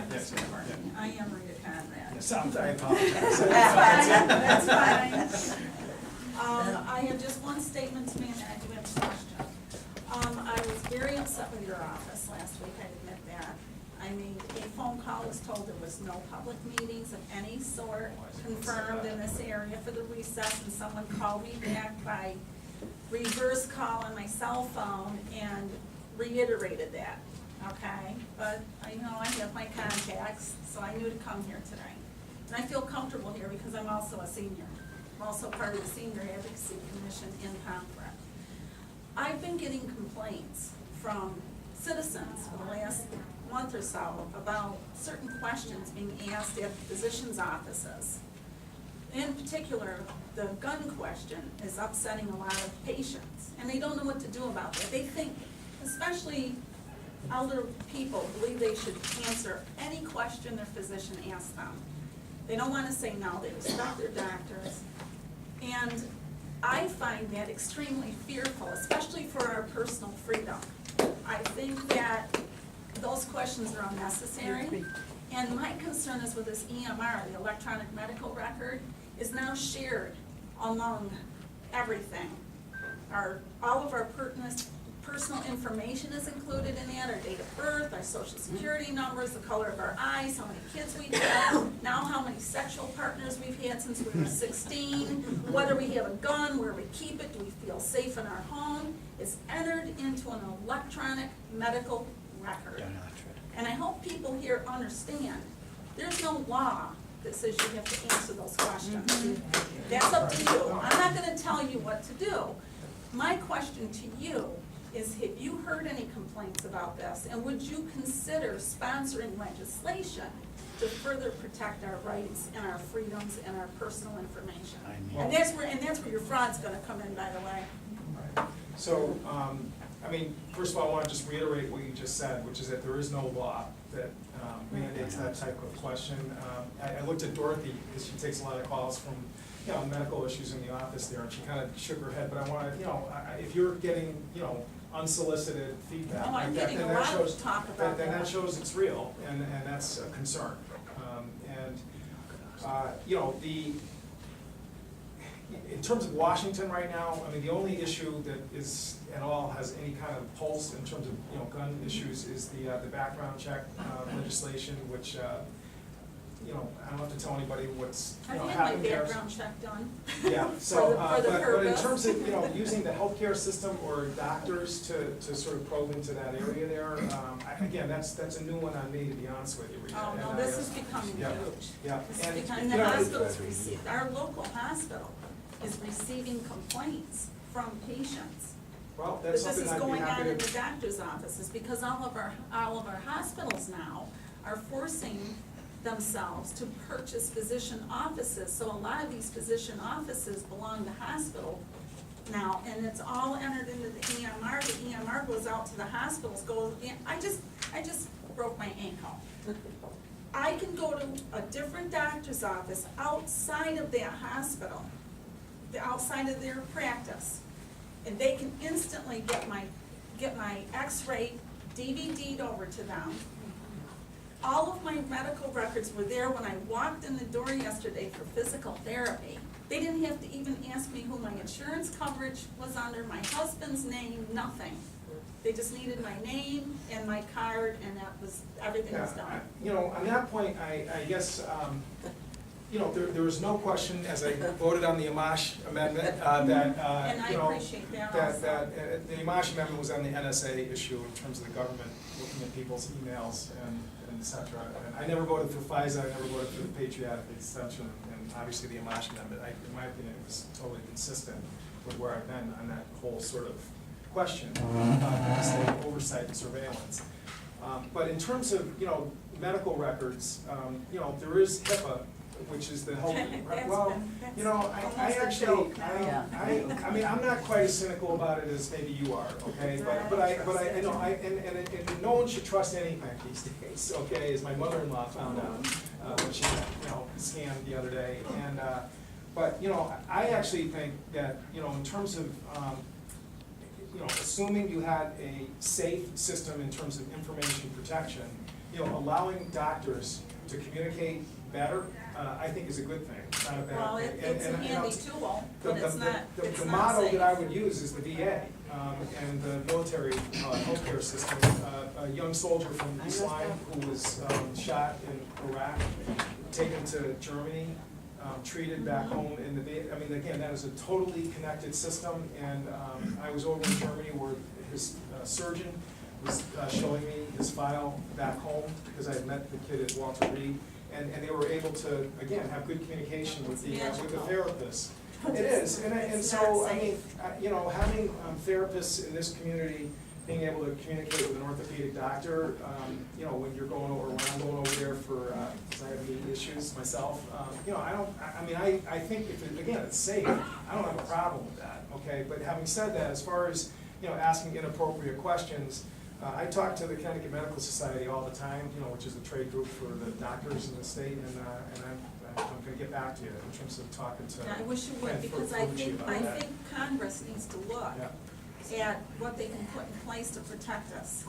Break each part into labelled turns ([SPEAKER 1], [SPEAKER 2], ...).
[SPEAKER 1] Yes,
[SPEAKER 2] Mr. Courtney.
[SPEAKER 1] yeah.
[SPEAKER 2] I am Rita Conrad.
[SPEAKER 1] It sounds, I apologize.
[SPEAKER 2] That's fine, that's fine. I have just one statement to make, and I do have a question. I was very upset with your office last week, I admit that. I made a phone call, was told there was no public meetings of any sort confirmed in this area for the recess, and someone called me back by reverse call on my cell phone and reiterated that, okay? But, I have my contacts, so I knew to come here today. And I feel comfortable here because I'm also a senior. I'm also part of the Senior Advocacy Commission in Pomfret. I've been getting complaints from citizens for the last month or so about certain questions being asked at physicians' offices. In particular, the gun question is upsetting a lot of patients, and they don't know what to do about it. They think, especially elder people, believe they should answer any question their physician asks them. They don't want to say no, they respect their doctors. And I find that extremely fearful, especially for our personal freedom. I think that those questions are unnecessary. And my concern is with this EMR, the electronic medical record, is now shared among everything. All of our personal information is included in that, our date of birth, our social security numbers, the color of our eyes, how many kids we've had, now how many sexual partners we've had since we were 16, whether we have a gun, where we keep it, do we feel safe in our home. It's entered into an electronic medical record. And I hope people here understand, there's no law that says you have to answer those questions. That's up to you. I'm not gonna tell you what to do. My question to you is, have you heard any complaints about this? And would you consider sponsoring legislation to further protect our rights and our freedoms and our personal information? And that's where your fraud's gonna come in, by the way.
[SPEAKER 1] Right. So, first of all, I want to just reiterate what you just said, which is that there is no law that mandates that type of question. I looked at Dorothy, because she takes a lot of calls from, medical issues in the office there, and she kind of shook her head, but I want to, if you're getting, unsolicited feedback
[SPEAKER 2] Oh,
[SPEAKER 1] like
[SPEAKER 2] I'm
[SPEAKER 1] that,
[SPEAKER 2] getting
[SPEAKER 1] then
[SPEAKER 2] a
[SPEAKER 1] that
[SPEAKER 2] lot
[SPEAKER 1] shows,
[SPEAKER 2] of talk about
[SPEAKER 1] then
[SPEAKER 2] that.
[SPEAKER 1] that shows it's real, and that's a concern. In terms of Washington right now, the only issue that is at all has any kind of pulse in terms of, gun issues is the background check legislation, which, I don't have to tell anybody what's,
[SPEAKER 2] I've had my
[SPEAKER 1] happened there.
[SPEAKER 2] background check done.
[SPEAKER 1] Yeah, so,
[SPEAKER 2] For the
[SPEAKER 1] but in
[SPEAKER 2] purpose.
[SPEAKER 1] terms of, using the healthcare system or doctors to sort of probe into that area there, again, that's a new one on me, to be honest with you, Rita.
[SPEAKER 2] Oh, no,
[SPEAKER 1] And
[SPEAKER 2] this is becoming
[SPEAKER 1] yeah,
[SPEAKER 2] huge.
[SPEAKER 1] yeah.
[SPEAKER 2] This is
[SPEAKER 1] And,
[SPEAKER 2] becoming,
[SPEAKER 1] you
[SPEAKER 2] the
[SPEAKER 1] know,
[SPEAKER 2] hospitals receive, our local hospital is receiving complaints from patients.
[SPEAKER 1] Well,
[SPEAKER 2] But
[SPEAKER 1] that's
[SPEAKER 2] this
[SPEAKER 1] something
[SPEAKER 2] is
[SPEAKER 1] I'd be
[SPEAKER 2] going on
[SPEAKER 1] happy
[SPEAKER 2] in the
[SPEAKER 1] to.
[SPEAKER 2] doctor's offices, because all of our hospitals now are forcing themselves to purchase physician offices. So a lot of these physician offices belong to hospital now, and it's all entered into the EMR. The EMR goes out to the hospitals, I just broke my ankle. I can go to a different doctor's office outside of their hospital, outside of their practice, and they can instantly get my x-ray DVD'd over to them. All of my medical records were there when I walked in the door yesterday for physical therapy. They didn't have to even ask me who my insurance coverage was under, my husband's name, nothing. They just needed my name and my card, and everything was done.
[SPEAKER 1] On that point, I guess, there was no question, as I voted on the Amash amendment, that,
[SPEAKER 2] And I appreciate that also.
[SPEAKER 1] that the Amash amendment was on the NSA issue in terms of the government looking at people's emails and et cetera. And I never voted for FISA, I never voted for the patriotic extension, and obviously the Amash amendment, in my opinion, it was totally consistent with where I've been on that whole sort of question, state oversight and surveillance. But in terms of, medical records, there is HIPAA, which is the health. I actually, I'm not quite as cynical about it as maybe you are, okay? But I know, and no one should trust anything these days, okay? As my mother-in-law found out when she, scanned the other day, and but I actually think that in terms of assuming you had a safe system in terms of information protection, allowing doctors to communicate better, I think is a good thing, it's not a bad
[SPEAKER 2] Well,
[SPEAKER 1] thing.
[SPEAKER 2] it's a
[SPEAKER 1] And,
[SPEAKER 2] handy tool, but it's not, it's
[SPEAKER 1] The
[SPEAKER 2] not
[SPEAKER 1] model
[SPEAKER 2] safe.
[SPEAKER 1] that I would use is the VA, and the military healthcare system. A young soldier from East Line who was shot in Iraq, taken to Germany, treated back home in the VA. I mean, again, that is a totally connected system, and I was over in Germany where his surgeon was showing me his file back home, because I had met the kid at Walter Reed, and they were able to, again, have good communication with the therapist. It is, and so, I mean, having therapists in this community being able to communicate with an orthopedic doctor, when you're going over, when I'm going over there for, because I have knee issues myself, I think if it, again, it's safe, I don't have a problem with that, okay? But having said that, as far as, asking inappropriate questions, I talk to the Connecticut Medical Society all the time, which is a trade group for the doctors in the state, and I'm gonna get back to you in terms of talking to.
[SPEAKER 2] Yeah, I wish you would,
[SPEAKER 1] Ken
[SPEAKER 2] because
[SPEAKER 1] Ferrucci about that.
[SPEAKER 2] I think Congress needs to look
[SPEAKER 1] Yeah.
[SPEAKER 2] at what they can put in place to protect us.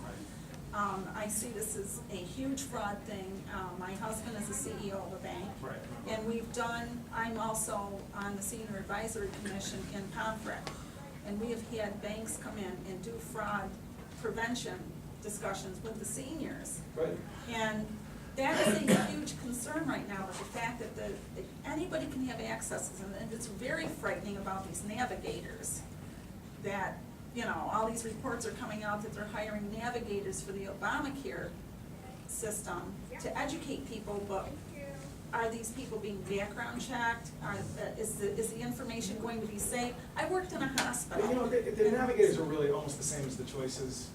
[SPEAKER 2] I see this as a huge fraud thing. My husband is the CEO of a bank.
[SPEAKER 1] Right.
[SPEAKER 2] And I'm also on the Senior Advisory Commission in Pomfret. And we have had banks come in and do fraud prevention discussions with the seniors.
[SPEAKER 1] Right.
[SPEAKER 2] And that is a huge concern right now, with the fact that anybody can have access, and it's very frightening about these navigators. That, all these reports are coming out that they're hiring navigators for the Obamacare system to educate people, but are these people being background checked? Is the information going to be safe? I worked in a hospital.
[SPEAKER 1] The navigators are really almost the same as the choices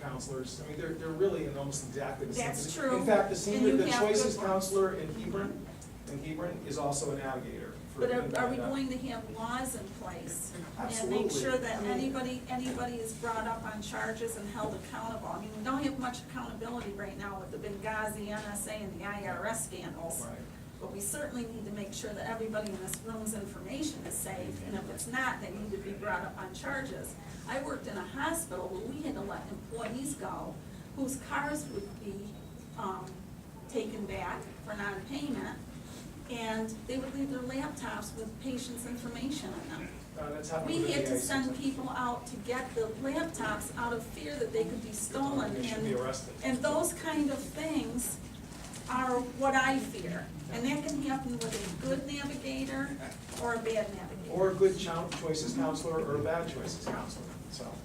[SPEAKER 1] counselors. I mean, they're really in almost exactly the same.
[SPEAKER 2] That's true.
[SPEAKER 1] In fact, the choices
[SPEAKER 2] good
[SPEAKER 1] counselor in Hebron is also a navigator.
[SPEAKER 2] But are we going to have laws in place?
[SPEAKER 1] Absolutely.
[SPEAKER 2] And make sure that anybody is brought up on charges and held accountable? I mean, we don't have much accountability right now with the Benghazi, NSA, and the IRS scandals.
[SPEAKER 1] Right.
[SPEAKER 2] But we certainly need to make sure that everybody in this room's information is safe, and if it's not, they need to be brought up on charges. I worked in a hospital where we had to let employees go whose cars would be taken back for non-payment, and they would leave their laptops with patients' information in them.
[SPEAKER 1] That's happened
[SPEAKER 2] We
[SPEAKER 1] with the
[SPEAKER 2] had to
[SPEAKER 1] VA
[SPEAKER 2] send
[SPEAKER 1] system.
[SPEAKER 2] people out to get the laptops out of fear that they could be stolen.
[SPEAKER 1] They should be arrested.
[SPEAKER 2] And those kind of things are what I fear. And that can happen with a good navigator or a bad navigator.
[SPEAKER 1] Or a good choices counselor or a bad choices counselor, so.